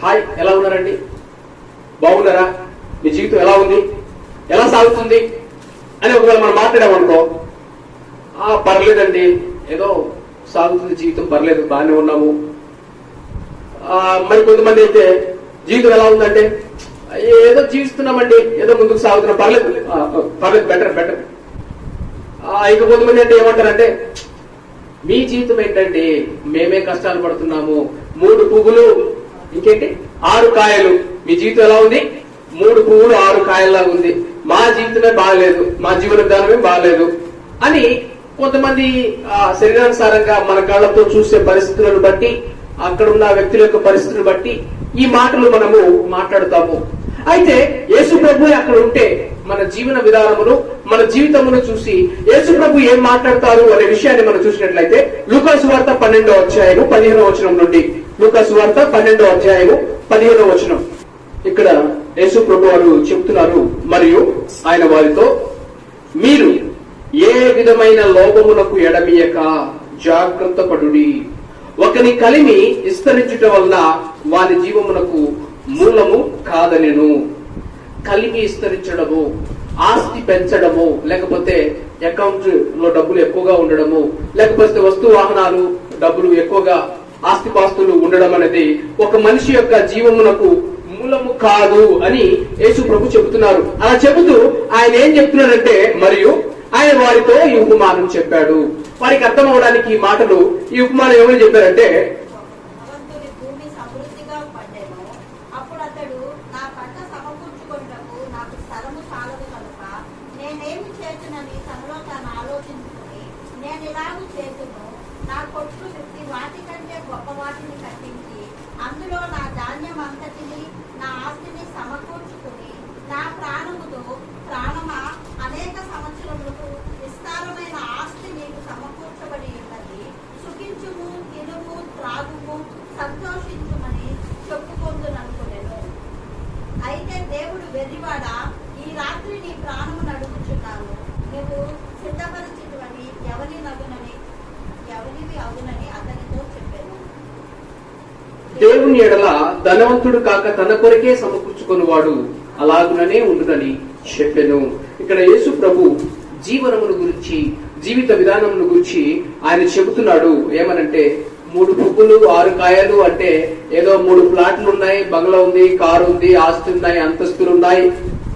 Hi, ఎలా ఉన్నారండి, బాగున్నారా, మీ జీవితం ఎలా ఉంది, ఎలా సాగుతుంది అని ఒకవేళ మనం మాట్లాడామనుకో, పర్లేదండి, ఏదో సాగుతుంది జీవితం, పర్లేదు, బాగానే ఉన్నాము. మరి కొంతమంది అయితే జీవితం ఎలా ఉందంటే ఏదో జీవిస్తున్నామండి, ఏదో ముందుకు సాగుతున్నాం, పర్లేదు పర్లేదు, బెటర్ బెటర్. ఇంకా కొంతమంది అంటే ఏమంటారంటే మీ జీవితం ఏంటండి, మేమే కష్టాలు పడుతున్నాము, 3 పువ్వులు ఇంకేంటి 6 కాయలు, మీ జీవితం ఎలా ఉంది, 3 పువ్వులు 6 కాయల్లాగా ఉంది, మా జీవితమే బాగలేదు, మా జీవన విధానమే బాగలేదు అని కొంతమంది శరీరానుసారంగా మన కళ్ళతో చూసే పరిస్థితులను బట్టి, అక్కడ ఉన్న వ్యక్తుల యొక్క పరిస్థితులను బట్టి ఈ మాటలు మనము మాట్లాడుతాము. అయితే యేసు ప్రభు అక్కడ ఉంటే మన జీవన విధానమును, మన జీవితమును చూసి యేసు ప్రభు ఏం మాట్లాడతారు అనే విషయాన్ని మనం చూసినట్లయితే లూకా సువార్త 12వ అధ్యాయము 15వ వచనం నుండి, లూకా సువార్త 12వ అధ్యాయము 15వ వచనం. ఇక్కడ యేసు ప్రభు వారు చెప్తున్నారు, మరియు ఆయన వారితో, మీరు ఏ విధమైన లోభమునకు ఎడమియక జాగ్రత్త పడుడి. ఒకని కలిమి విస్తరించుట వలన వారి జీవమునకు మూలము కాదనెను. కలిమి విస్తరించడము, ఆస్తి పెంచడము, లేకపోతే అకౌంట్ లో డబ్బులు ఎక్కువగా ఉండడము, లేకపోతే వస్తు వాహనాలు డబ్బులు ఎక్కువగా ఆస్తిపాస్తులు ఉండడం అనేది ఒక మనిషి యొక్క జీవమునకు మూలము కాదు అని యేసు ప్రభు చెబుతున్నారు. అలా చెబుతూ ఆయన ఏం చెప్తున్నారంటే, మరియు ఆయన వారితో ఈ ఉపమానం చెప్పాడు. వారికి అర్థం అవడానికి ఈ మాటలు, ఈ ఉపమానం ఏమని చెప్పారంటే, అందులో నా ధాన్యం అంతటిని, నా ఆస్తిని సమకూర్చుకుని, నా ప్రాణముతో, ప్రాణమా అనేక సంవత్సరములకు విస్తారమైన ఆస్తి నీకు సమకూర్చబడి ఉన్నది, సుఖించుము, తినుము, త్రాగుము, సంతోషించుమని చెప్పుకొందుననుకొనెను. అయితే దేవుడు వెర్రివాడా, ఈ రాత్రి నీ ప్రాణమును అడుగుచున్నాను, నువ్వు సిద్ధపరిచినవని ఎవనివి అగునని అతనితో చెప్పాను. దేవుని ఎడల ధనవంతుడు కాక తన కొరకే సమకూర్చుకునేవాడు అలాగుననే ఉండునని చెప్పెను. ఇక్కడ యేసు ప్రభు జీవనమును గురించి, జీవిత విధానమును గురించి ఆయన చెబుతున్నాడు. ఏమనంటే 3 పువ్వులు 6 కాయలు అంటే ఏదో 3 ఫ్లాట్లు ఉన్నాయి, బంగ్లా ఉంది, కారు ఉంది, ఆస్తి ఉన్నాయి, అంతస్తులు ఉన్నాయి,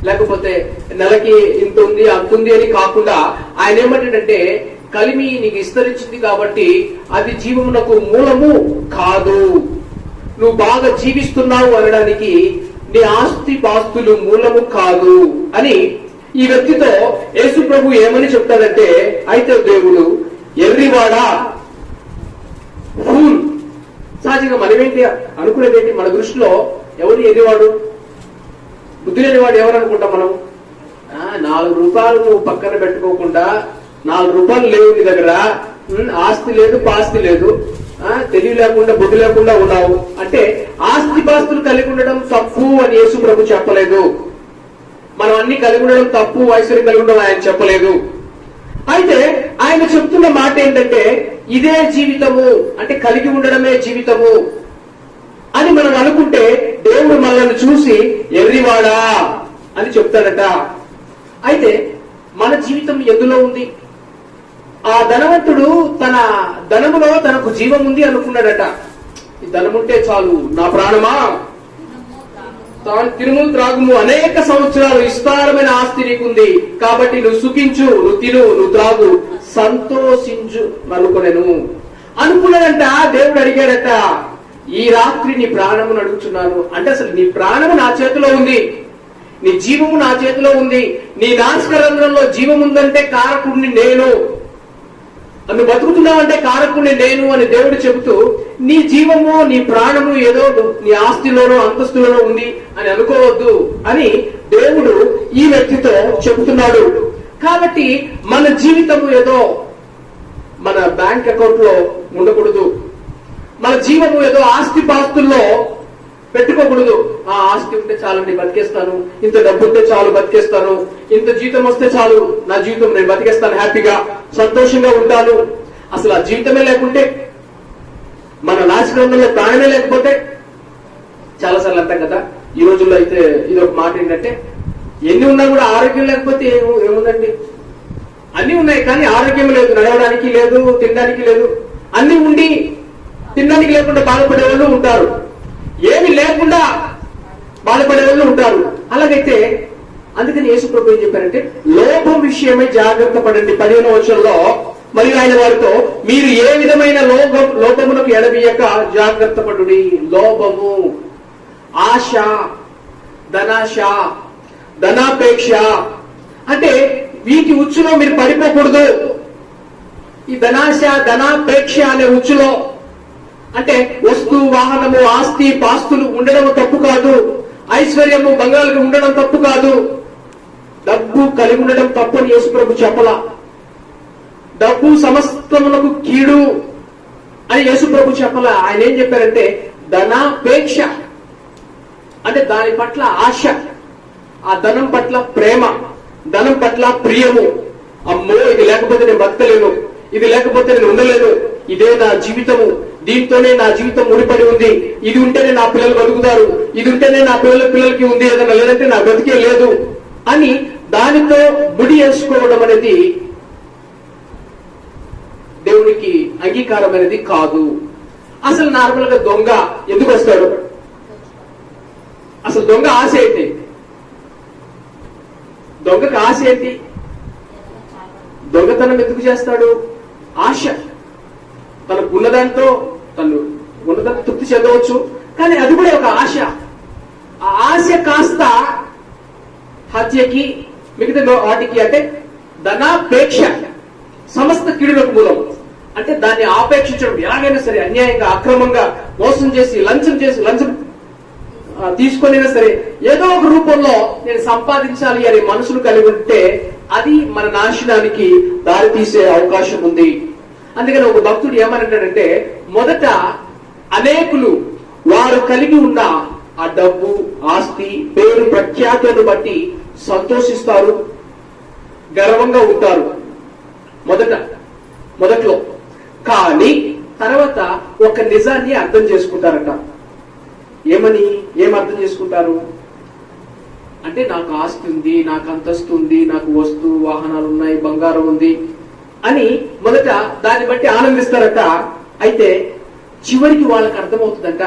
లేకపోతే నెలకి ఇంత ఉంది అంత ఉంది అని కాకుండా ఆయన ఏమంటాడంటే, కలిమి నీకు విస్తరించింది కాబట్టి అది జీవమునకు మూలము కాదు. నువ్వు బాగా జీవిస్తున్నావు అనడానికి నీ ఆస్తి పాస్తులు మూలము కాదు అని ఈ వ్యక్తితో యేసు ప్రభు ఏమని చెప్తాడంటే, అయితే దేవుడు ఎర్రివాడా, ఫూల్. సహజంగా మనమేంటి అనుకునేదేంటి, మన దృష్టిలో ఎవరు ఎర్రివాడు, బుద్ధి లేనివాడు ఎవరు అనుకుంటాం మనం? 4 రూపాయలు నువ్వు పక్కన పెట్టుకోకుండా, 4 రూపాయలు లేవు నీ దగ్గర, ఆస్తి లేదు పాస్తి లేదు, తెలివి లేకుండా బుద్ధి లేకుండా ఉన్నావు అంటే ఆస్తి పాస్తులు కలిగి ఉండడం తప్పు అని యేసు ప్రభు చెప్పలేదు. మనం అన్ని కలిగి ఉండడం తప్పు, ఐశ్వర్యం కలిగి ఉండడం ఆయన చెప్పలేదు. అయితే ఆయన చెప్తున్న మాట ఏంటంటే, ఇదే జీవితము అంటే కలిగి ఉండడమే జీవితము అని మనం అనుకుంటే దేవుడు మనల్ని చూసి ఎర్రివాడా అని చెప్తాడట. అయితే మన జీవితం ఎందులో ఉంది? ఆ ధనవంతుడు తన ధనములో తనకు జీవం ఉంది అనుకున్నాడట. ఈ ధనముంటే చాలు, నా ప్రాణమా తాను తినుము త్రాగుము, అనేక సంవత్సరాలు విస్తారమైన ఆస్తి నీకుంది కాబట్టి నువ్వు సుఖించు, నువ్వు తిను, నువ్వు త్రాగు, సంతోషించు అనుకునేను అనుకున్నాడంట. దేవుడు అడిగాడట, ఈ రాత్రి నీ ప్రాణమును అడుగుతున్నాను అంటే, అసలు నీ ప్రాణము నా చేతిలో ఉంది, నీ జీవము నా చేతిలో ఉంది, నీ నాసికారంధ్రంలో జీవం ఉందంటే కారకుడిని నేను, నువ్వు బతుకుతున్నావంటే కారకుడిని నేను అని దేవుడు చెబుతూ, నీ జీవము నీ ప్రాణము ఏదో నీ ఆస్తిలోనో అంతస్తులోనో ఉంది అని అనుకోవద్దు అని దేవుడు ఈ వ్యక్తితో చెబుతున్నాడు. కాబట్టి మన జీవితము ఏదో మన బ్యాంక్ అకౌంట్ లో ఉండకూడదు, మన జీవము ఏదో ఆస్తి పాస్తుల్లో పెట్టుకోకూడదు. ఆ ఆస్తి ఉంటే చాలండి బతికేస్తాను, ఇంత డబ్బు ఉంటే చాలు బతికేస్తాను, ఇంత జీతం వస్తే చాలు నా జీవితం నేను బతికేస్తాను, హ్యాపీగా సంతోషంగా ఉంటాను. అసలు ఆ జీవితమే లేకుంటే, మన నాశనంలో ప్రాణమే లేకపోతే చాలా బైబిల్లో అయితే ఇది ఒక మాట ఏంటంటే, ఎన్ని ఉన్నా కూడా ఆరోగ్యం లేకపోతే ఏముందండి? అన్ని ఉన్నాయి కానీ ఆరోగ్యం లేదు, నడవడానికి లేదు, తినడానికి లేదు. అన్ని ఉండి తినడానికి లేకుండా బాధపడే వాళ్ళు ఉంటారు, ఏమి లేకుండా బాధపడే వాళ్ళు ఉంటారు. అలాగైతే అందుకని యేసు ప్రభు ఏం చెప్పారంటే, లోపం విషయమై జాగ్రత్త పడండి. 15వ వచనంలో మరియు ఆయన వారితో, మీరు ఏ విధమైన లోపములకు ఎడబీయక జాగ్రత్త పడుడి. లోపము, ఆశ, ధనాశ, ధనాపేక్ష, అంటే వీటి ఉచ్చులో మీరు పడిపోకూడదు. ఈ ధనాశ, ధనాపేక్ష అనే ఉచ్చులో, అంటే వస్తు, వాహనము, ఆస్తి, పాస్తులు ఉండడం తప్పు కాదు, ఐశ్వర్యము, బంగాళాలు ఉండడం తప్పు కాదు, డబ్బు కలిగి ఉండడం తప్పు అని యేసు ప్రభు చెప్పలా. డబ్బు సమస్తములకు కీడు అని యేసు ప్రభు చెప్పలా. ఆయన ఏం చెప్పారంటే, ధనాపేక్ష అంటే దాని పట్ల ఆశ, ఆ ధనం పట్ల ప్రేమ, ధనం పట్ల ప్రియము. అమ్మో ఇది లేకపోతే నేను బతకలేను, ఇది లేకపోతే నేను ఉండలేను, ఇదే నా జీవితము, దీంతోనే నా జీవితం ముడిపడి ఉంది, ఇది ఉంటేనే నా పిల్లలు బతుకుతారు, ఇది ఉంటేనే నా పిల్లలకి ఉంది, ఏదైనా లేదంటే నా బ్రతికే లేదు అని దానితో ముడి వేసుకోవడం అనేది దేవునికి అంగీకారం అనేది కాదు. అసలు నార్మల్ గా దొంగ ఎందుకు వస్తాడు? అసలు దొంగ ఆశ ఏంటి? దొంగకు ఆశ ఏంటి? దొంగతనం ఎందుకు చేస్తాడు? ఆశ. తనకు ఉన్నదాంతో తృప్తి చెందవచ్చు, కానీ అది కూడా ఒక ఆశ. ఆ ఆశ కాస్త హత్యకి, మిగతా వాటికి, అంటే ధనాపేక్ష సమస్త కీడులకు మూలం. అంటే దాన్ని ఆపేక్షించడం, ఎలాగైనా సరే అన్యాయంగా, అక్రమంగా, మోసం చేసి, లంచం తీసుకొనైనా సరే ఏదో ఒక రూపంలో నేను సంపాదించాలి అనే మనసును కలిగి ఉంటే అది మన నాశనానికి దారి తీసే అవకాశం ఉంది. అందుకని ఒక భక్తుడు ఏమనంటాడంటే, మొదట అనేకులు వారు కలిగి ఉన్న ఆ డబ్బు, ఆస్తి, పేరు, ప్రఖ్యాతులను బట్టి సంతోషిస్తారు, గర్వంగా ఉంటారు మొదట్లో. కానీ తర్వాత ఒక నిజాన్ని అర్థం చేసుకుంటారట. ఏం అర్థం చేసుకుంటారు అంటే, నాకు ఆస్తి ఉంది, నాకు అంతస్తు ఉంది, నాకు వస్తు వాహనాలు ఉన్నాయి, బంగారం ఉంది అని మొదట దాన్ని బట్టి ఆనందిస్తారట. అయితే చివరికి వాళ్ళకి అర్థమవుతుందంట,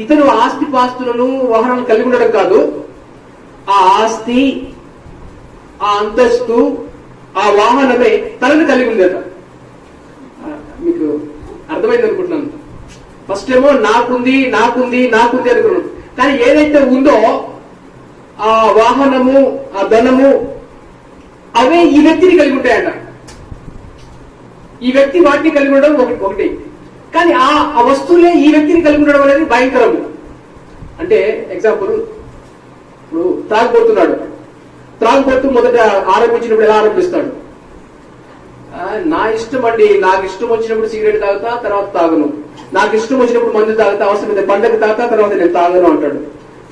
ఇతను ఆస్తి పాస్తులను, వాహనాలను కలిగి ఉండడం కాదు, ఆ ఆస్తి, ఆ అంతస్తు, ఆ వాహనమే తనని కలిగి ఉందట. మీకు అర్థమైంది అనుకుంటున్నాను. ఫస్ట్ ఏమో నాకుంది అనుకున్నాను, కానీ ఏదైతే ఉందో ఆ వాహనము, ఆ ధనము, అవే ఈ వ్యక్తిని కలిగి ఉంటాయట. ఈ వ్యక్తి వాటిని కలిగి ఉండడం ఒకటి, కానీ ఆ వస్తువులే ఈ వ్యక్తిని కలిగి ఉండడం అనేది భయంకరము. అంటే ఎగ్జాంపుల్, ఇప్పుడు త్రాగుబోతు మొదట ఆరంభించినప్పుడు ఎలా ఆరంభిస్తాడు? నా ఇష్టం అండి, నాకు ఇష్టం వచ్చినప్పుడు సిగరెట్ తాగుతా, తర్వాత తాగను, నాకు ఇష్టం వచ్చినప్పుడు మందు తాగుతా, అవసరమైతే పండగ తాగుతా, తర్వాత నేను తాగను అంటాడు.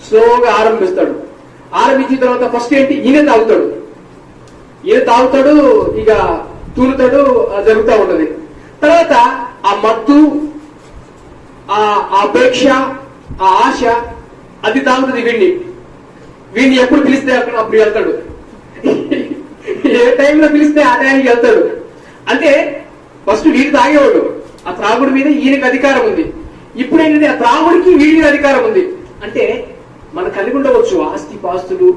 స్లోగా ఆరంభిస్తాడు. ఆరంభించిన తర్వాత ఫస్ట్ ఏంటి, ఈయన తాగుతాడు, ఇక తూలుతాడు, జరుగుతూ ఉంటది. తర్వాత ఆ మత్తు, ఆ అపేక్ష, ఆ ఆశ, అది తాగుతుంది వీడిని ఎప్పుడు పిలిస్తే అప్పుడు వెళ్తాడు, ఏ టైంలో పిలిస్తే ఆ టైంకి వెళ్తాడు. అంటే ఫస్ట్ వీడి తాగేవాడు, ఆ త్రాగుడి మీద ఈయనకి అధికారం ఉంది. ఇప్పుడు ఏంటంటే ఆ త్రాగుడికి వీడి మీద అధికారం ఉంది. అంటే మనం కలిగి ఉండవచ్చు ఆస్తి పాస్తులు,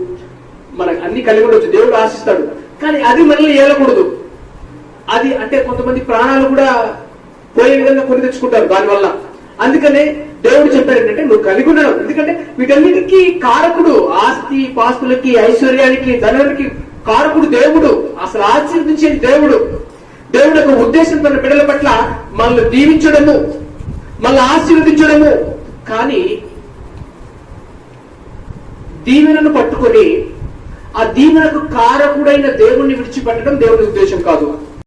మనకు అన్ని కలిగి ఉండవచ్చు, దేవుడు ఆశిస్తాడు, కానీ అది మనల్ని ఏలకూడదు. అది అంటే కొంతమంది ప్రాణాలు కూడా పోయే విధంగా కొని తెచ్చుకుంటారు దానివల్ల. అందుకనే దేవుడు చెప్పారు ఏంటంటే, నువ్వు కలిగి ఉండడం, ఎందుకంటే వీటన్నిటికీ కారకుడు, ఆస్తి పాస్తులకి, ఐశ్వర్యానికి, ధనానికి కారకుడు దేవుడు. అసలు ఆశీర్వదించేది దేవుడు. దేవుడు యొక్క ఉద్దేశం తన బిడ్డల పట్ల మనల్ని దీవించడము, మనల్ని ఆశీర్వదించడము. కానీ దీవెనను పట్టుకొని ఆ దీవెనకు కారకుడైన దేవుణ్ణి విడిచిపెట్టడం దేవుని ఉద్దేశం కాదు.